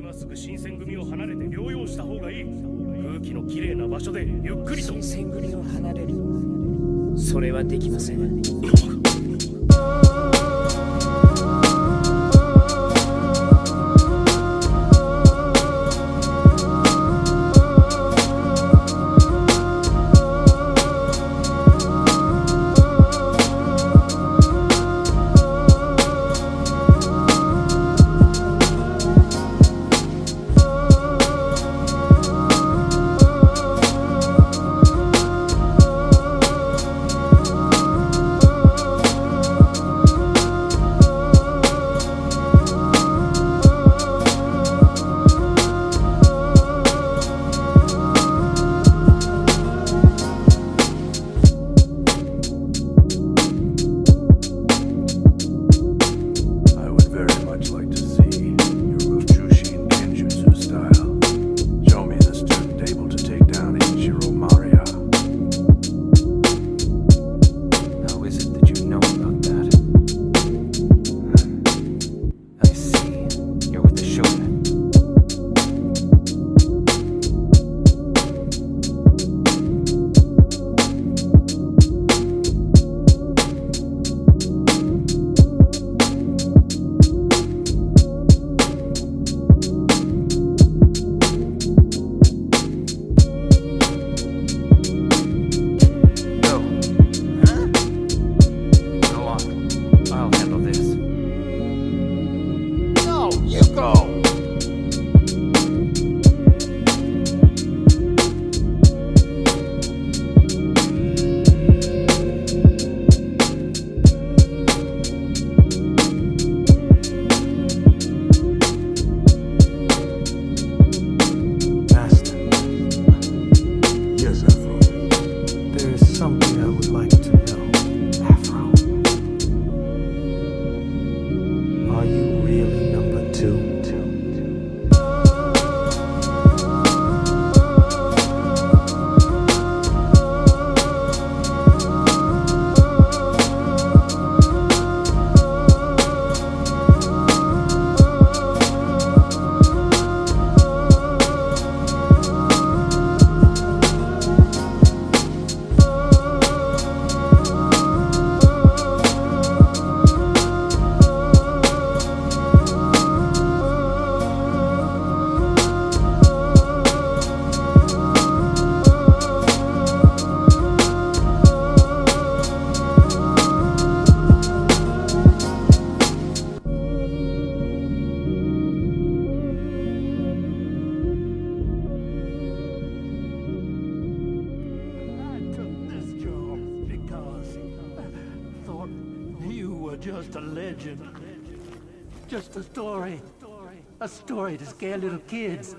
今すぐ新選組を離れて療養した方がいい。空気のきれいな場所でゆっくりと。新選組を離れる。それはできません。Just a legend. Just a story. A story to scare little kids.